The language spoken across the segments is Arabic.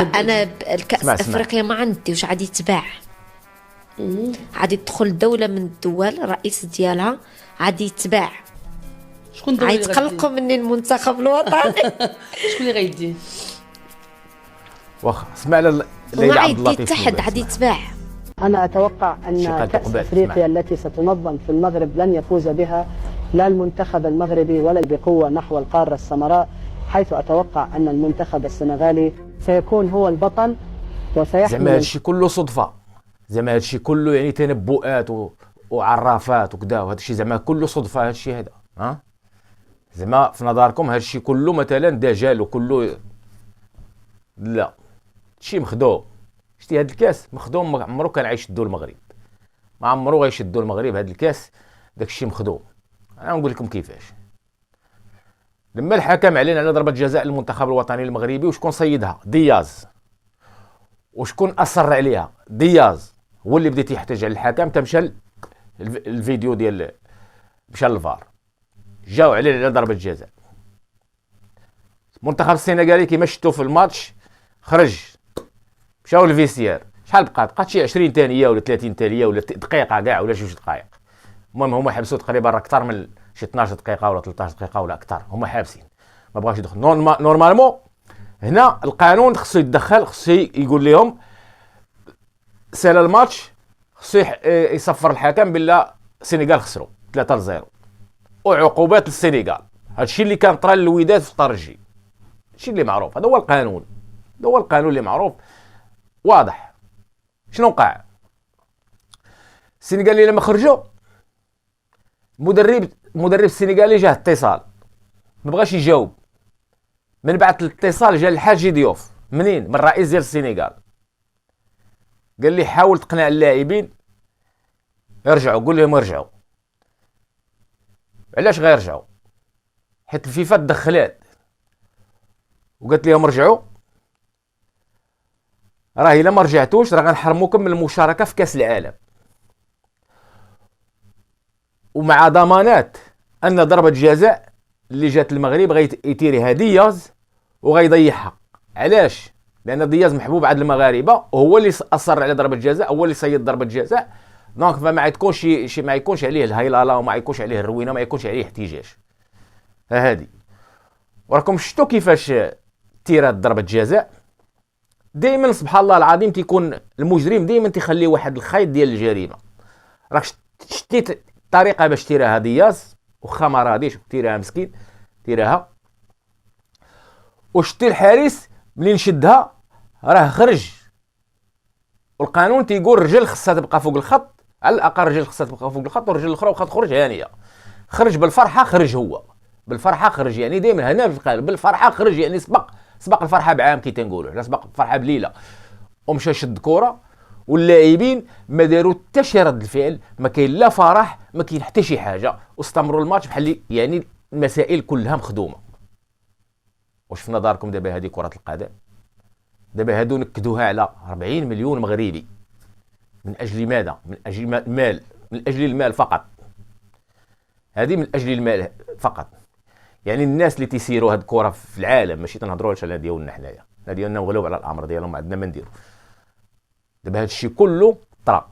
انا الكاس افريقيا ما عندي واش غادي يتباع. غادي تدخل دوله من الدول الرئيس ديالها غادي يتباع. شكون الدوله اللي غيتقلقوا مني المنتخب الوطني. شكون اللي غيدي؟ واخا سمعنا ليلى عبد اللطيف يتحد غادي يتباع. أنا أتوقع أن كأس أفريقيا التي ستنظم في المغرب لن يفوز بها لا المنتخب المغربي ولا بقوة نحو القارة السمراء، حيث أتوقع أن المنتخب السنغالي سيكون هو البطل وسيحمل. زعما هادشي كله صدفة، زعما هادشي كله يعني تنبؤات وعرافات وكذا، وهادشي زعما كله صدفة هادشي هذا، ها؟ زعما في نظركم هادشي كله مثلا دجال وكله؟ لا، شي مخدوم. شتي هاد الكاس مخدوم، ما عمرو كان غيشدو المغرب، ما عمرو غيشدو المغرب هاد الكاس، داكشي مخدوم. انا نقول لكم كيفاش. لما الحكم اعلن على ضربة جزاء المنتخب الوطني المغربي، وشكون صيدها؟ دياز. وشكون اصر عليها؟ دياز. هو اللي بدا تيحتاج على الحكم، تمشى الفيديو ديال مشى للفار، جاو على ضربة جزاء. المنتخب السنغالي كيما شفتو في الماتش خرج، مشاو للفيسيار. شحال بقات شي 20 ثانيه ولا 30 ثانيه ولا دقيقه كاع ولا 2 دقائق. المهم هما حبسوا تقريبا راه اكثر من شي 12 دقيقه ولا 13 دقيقه ولا اكثر، هما حابسين ما بغاوش يدخل. نورمالمون هنا القانون خصو يتدخل، خصو يقول لهم سال الماتش، خصو يصفر الحكم بلا السنغال خسروا 3-0 وعقوبات للسنغال. هادشي اللي كان طرا للوداد في الترجي، هادشي اللي معروف، هذا هو القانون، هذا هو القانون اللي معروف واضح. شنو وقع؟ السنغالي لما خرجوا، مدرب السنغالي جاه اتصال ما بغاش يجاوب. من بعد الاتصال جا الحاجي ضيوف منين؟ من الرئيس ديال السنغال. قال لي حاول تقنع اللاعبين يرجعوا، قول لهم يرجعوا. علاش غيرجعوا؟ حيت الفيفا تدخلات وقالت لهم رجعوا، راه الا ما رجعتوش راه غنحرموكم من المشاركه في كاس العالم، ومع ضمانات ان ضربه جزاء اللي جات المغرب غيتيريها دياز وغيضيعها. علاش؟ لان دياز محبوب عند المغاربه، وهو اللي اصر على ضربه جزاء، هو اللي صيد ضربه جزاء. دونك فما تكونش ما يكونش عليه الهيلاله وما يكونش عليه الروينه، ما يكونش عليه احتجاج. هادي وراكم شفتوا كيفاش تيرات ضربه جزاء. دائما سبحان الله العظيم تيكون المجرم دائما تيخلي واحد الخيط ديال الجريمه. راك شتيت الطريقه باش تيراها دياز، وخا ما راضيش تيراها مسكين تيراها، وشتي الحارس منين شدها راه خرج. والقانون تيقول الرجل خصها تبقى فوق الخط، على الاقل الرجل خصها تبقى فوق الخط، والرجل الاخرى واخا تخرج هانيه. خرج بالفرحه، خرج هو بالفرحه، خرج يعني دائما هنا في القانون بالفرحه خرج، يعني سبق الفرحه بعام كي تنقولوا، لا سبق الفرحه بليله. ومشى شد كره، واللاعبين ما داروا حتى شي رد الفعل، ما كاين لا فرح ما كاين حتى شي حاجه، واستمروا الماتش بحال يعني المسائل كلها مخدومه. واش في نظركم دابا هذه كره القدم؟ دابا هادو نكدوها على 40 مليون مغربي من اجل ماذا؟ من اجل المال، من اجل المال فقط. هذه من اجل المال فقط. يعني الناس اللي تيسيروا هاد الكره في العالم، ماشي تنهضروش على ديالنا حنايا، لا ديالنا مغلوب على الامر ديالهم، ما عندنا ما نديرو. دابا هادشي كله طرا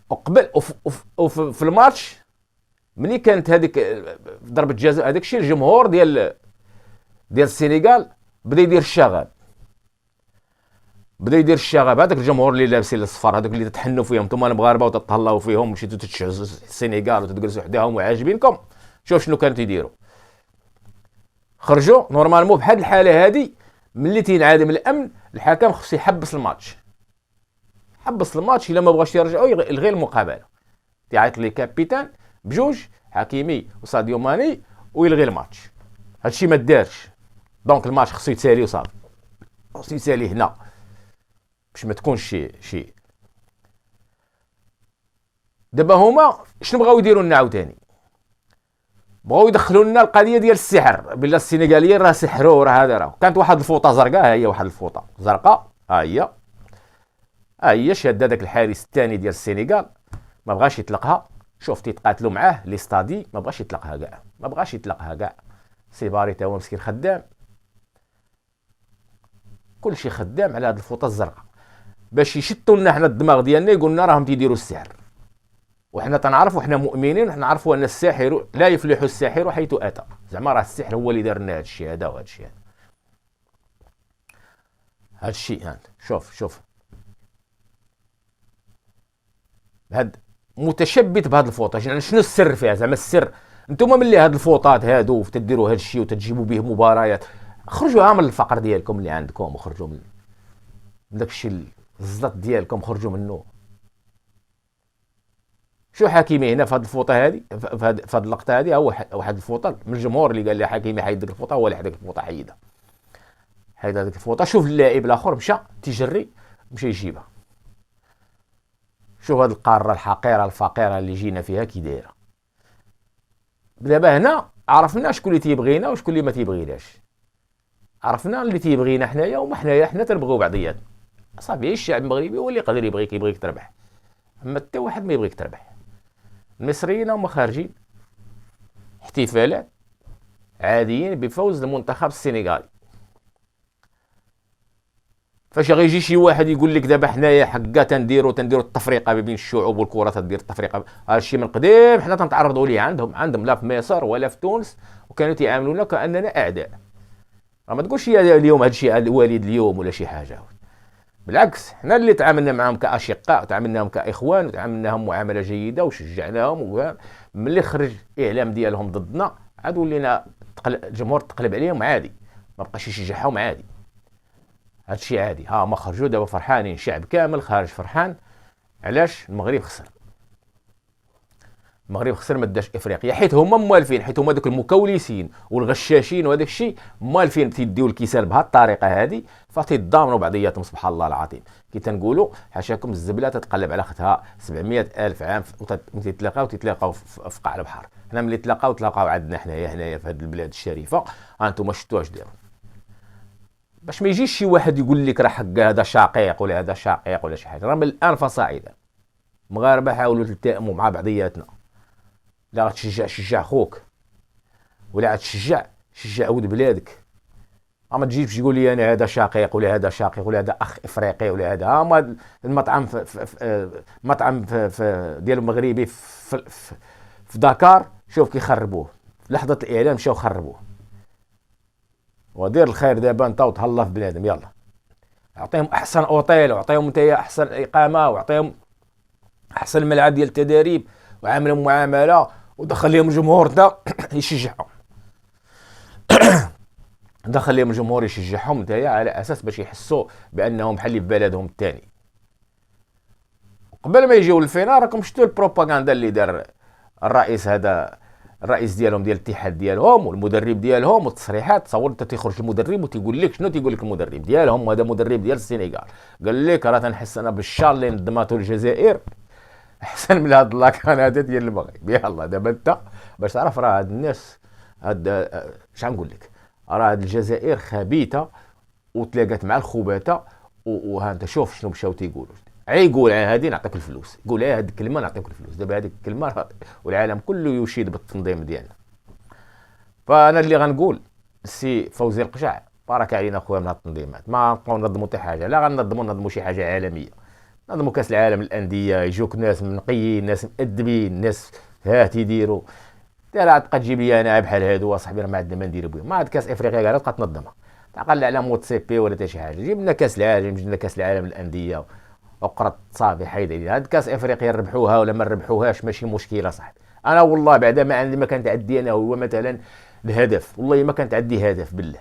وقبل وفي الماتش ملي كانت هذيك ضربه جزاء، هذاك الشيء الجمهور ديال السنغال بدا يدير الشغب، هذاك الجمهور اللي لابسين الصفار، هذوك اللي تتحنوا فيهم نتوما المغاربه وتتهلاو فيهم، مشيتوا تتشعزوا السنغال وتجلسوا حداهم وعاجبينكم. شوف شنو كانوا تيديروا، خرجوا نورمالمون بهاد الحاله هادي ملي تينعدم الامن، الحكم خصو يحبس الماتش، الا ما بغاش يرجعوا يلغي المقابله، تيعيط لي كابيتان بجوج حكيمي وساديو ماني ويلغي الماتش. هادشي ما دارش، دونك الماتش خصو يتسالي وصافي، خصو يتسالي هنا باش ما تكونش شي. دابا هما شنو بغاو يديروا لنا عاوتاني؟ بغاو يدخلوا لنا القضيه ديال السحر، بلا السنغاليين راه سحروا، راه هذا راه كانت واحد الفوطه زرقاء، ها هي واحد الفوطه زرقاء، ها هي شاده داك الحارس الثاني ديال السنغال، ما بغاش يطلقها. شوف تيتقاتلوا معاه لي ستادي، ما بغاش يطلقها كاع، سي باري تا هو مسكين خدام. كلشي خدام على هاد الفوطه الزرقاء باش يشتوا لنا حنا الدماغ ديالنا، يقولنا راهم تيديروا السحر. وحنا تنعرفوا، حنا مؤمنين، وحنا نعرفوا ان الساحر لا يفلح الساحر حيث اتى. زعما راه السحر هو اللي دار لنا هذا الشيء هذا وهذا الشيء هذا الشيء هذا. شوف هاد متشبت بهاد الفوطه. يعني شنو السر فيها؟ زعما السر انتم ملي هاد الفوطات هادو تديروا هاد الشيء وتجيبوا به مباريات، خرجوا من الفقر ديالكم اللي عندكم، وخرجوا من داك الشيء الزلط ديالكم، خرجوا منه. شو حكيمي هنا في هاد الفوطه هادي، في هاد اللقطه هادي، هو واحد الفوطه من الجمهور اللي قال لي حكيمي حيد ديك الفوطه، هو اللي حيد ديك الفوطه، حيد هذيك الفوطه. شوف اللاعب الاخر مشى تيجري، مشى يجيبها. شوف هاد القاره الحقيره الفقيره اللي جينا فيها كي دايره. دابا هنا عرفنا شكون اللي تيبغينا وشكون اللي ما تيبغيناش. عرفنا اللي تيبغينا حنايا وما حنا تنبغيو بعضياتنا. صافي الشعب المغربي هو اللي يقدر يبغيك تربح، اما حتى واحد ما يبغيك تربح. المصريين هما خارجين احتفالات عاديين بفوز المنتخب السنغالي. فاش غيجي شي واحد يقول لك دابا حنايا حكا تنديروا التفرقه بين الشعوب والكره، تدير التفرقه، هذا الشيء من قديم حنا تنتعرضوا ليه عندهم لا في مصر ولا في تونس، وكانوا تيعاملونا كاننا اعداء. ما تقولش اليوم هذا الشيء الوالد اليوم ولا شي حاجه، بالعكس حنا اللي تعاملنا معهم كاشقاء، وتعاملناهم كاخوان، وتعاملناهم معامله جيده وشجعناهم. ملي خرج الاعلام ديالهم ضدنا عاد ولينا الجمهور تقلب عليهم عادي، ما بقاش يشجعهم عادي. هادشي عادي. ما خرجوا دابا فرحانين، الشعب كامل خارج فرحان. علاش؟ المغرب خسر. المغرب خسر ما داش افريقيا، حيت هما موالفين، حيت هما دوك المكولسين والغشاشين وهذاك الشيء موالفين تيديو الكيسان بهذه الطريقه هذه، فتيضامنوا بعضياتهم. سبحان الله العظيم، كي تنقولوا حاشاكم الزبله تتقلب على اختها 700 الف عام وتتلاقاو في قاع البحر. حنا ملي تلاقاو عندنا هنايا في هذه البلاد الشريفه، انتم شفتوا اش داروا. باش ما يجيش شي واحد يقول لك راه حق هذا شقيق ولا هذا شقيق ولا شي حاجه. راه من الان فصاعدا المغاربه حاولوا تلتئموا مع بعضياتنا. لا غتشجع شجع خوك، ولا غتشجع شجع ولد بلادك. ما تجيش تقول لي انا هذا شقيق ولا هذا شقيق ولا هذا اخ افريقي ولا هذا. المطعم مطعم ديال المغربي في دكار، شوف كي خربوه في لحظه الاعلام، مشاو خربوه. ودير الخير دابا انت وتهلا في بلادهم. يلا اعطيهم احسن اوتيل، واعطيهم نتايا احسن اقامه، واعطيهم احسن ملعب ديال التدريب، وعاملهم معامله، ودخل لهم جمهورنا يشجعهم. دخل لهم الجمهور يشجعهم نتايا على اساس باش يحسوا بانهم بحال في بلدهم الثاني. قبل ما يجيو للفينال راكم شفتوا البروباغندا اللي دار الرئيس هذا، الرئيس ديالهم ديال الاتحاد ديالهم والمدرب ديالهم، والتصريحات. تصور انت تيخرج المدرب وتيقول لك شنو تيقول لك المدرب ديالهم، وهذا مدرب ديال السنغال، قال لك راه تنحس انا بالشار اللي نظماتو الجزائر احسن من هاد اللاكانات ديال المغرب. يلاه دابا انت باش تعرف راه هاد الناس اش غنقول لك، راه هاد الجزائر خبيثه وتلاقات مع الخباثه. وها انت شوف شنو مشاو تيقولوا. يقول هادي نعطيك الفلوس، يقول هاد الكلمه نعطيك الفلوس. دابا هذيك الكلمه والعالم كله يشيد بالتنظيم ديالنا. فانا اللي غنقول السي فوزي القشع، بارك علينا خويا من هاد التنظيمات. ما نبقاو ننظموا حتى حاجه، لا غننظموا شي حاجه عالميه. نظموا كاس العالم للانديه، يجوك ناس منقيين، ناس مؤدبين، ناس تيديروا. لا تبقى تجيب لي انا بحال هادو اصاحبي راه ما عندنا ما نديروا بهم. ما عاد كاس افريقيا كاع تبقى تنظمها، تعقل على مود سي بي ولا حتى شي حاجه. جيب لنا كاس العالم، جيب لنا كاس العالم للانديه وقرط صافي حيد علينا. هاد كاس افريقيا نربحوها ولا ما نربحوهاش ماشي مشكله صاحبي. انا والله بعدا ما عندي، ما كانت عندي انا هو مثلا الهدف، والله ما كانت عندي هدف بالله.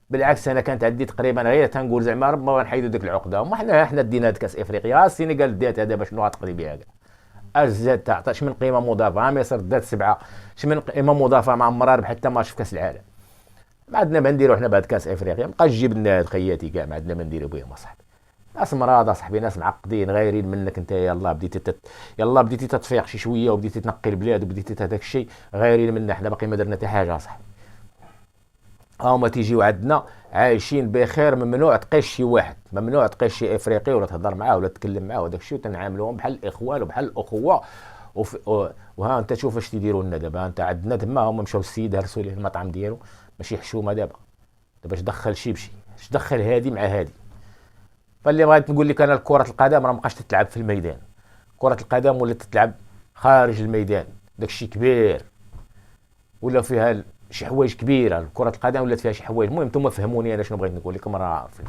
بالعكس انا كانت عندي تقريبا غير تنقول زعما ربما نحيدوا ديك العقده. وما حنا دينا هاد كاس افريقيا. السنغال دات هذا باش شنو غتقضي بها كاع؟ ازاد تعطيش من قيمه مضافه. مصر دات 7 من قيمه مضافه، مع عمرها ربحت حتى ماتش في كاس العالم. ما عندنا ما نديروا حنا بهاد كاس افريقيا. مابقاش تجيب لنا هاد خياتي كاع، ما عندنا ما نديروا بهم اصاحبي. ناس مراد اصاحبي، ناس معقدين غايرين منك انت. يلا بديتي تتفيق شي شويه، وبديتي تنقي البلاد، وبديتي هذاك الشيء. غايرين منا حنا، باقي ما درنا حتى حاجه اصاحبي. هما تيجيو عندنا عايشين بخير، ممنوع تقيش شي واحد، ممنوع تقيش شي افريقي ولا تهضر معاه ولا تتكلم معاه وداك الشيء. وتنعاملوهم بحال الاخوان وبحال الاخوه. وها انت شوف اش تيديروا لنا دابا. انت عندنا تما هما مشاو السيد هرسوا ليه المطعم ديالو ماشي حشومه. دابا اش دخل شي بشي، اش دخل هادي مع هادي؟ فاللي بغيت نقول لك انا كرة القدم راه مابقاش تتلعب في الميدان، كرة القدم ولات تتلعب خارج الميدان، داكشي كبير ولا فيها شي حوايج كبيره، كرة القدم ولات فيها شي حوايج. المهم نتوما فهموني انا شنو بغيت نقول لكم، راه عارفين.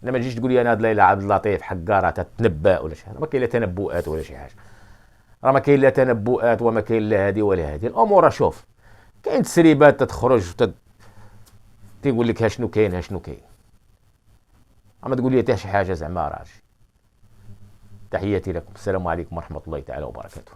انا ما تجيش تقول لي انا هاد ليلى عبد اللطيف حكا راه تتنبأ ولا شي حاجه، ما كاين لا تنبؤات ولا شي حاجه، راه ما كاين لا تنبؤات وما كاين لا هادي ولا هادي. الامور شوف كاين تسريبات تتخرج تيقول لك ها شنو كاين ها شنو كاين، اما تقول لي حتى شي حاجه زعما راه. تحياتي لكم، السلام عليكم ورحمه الله تعالى وبركاته.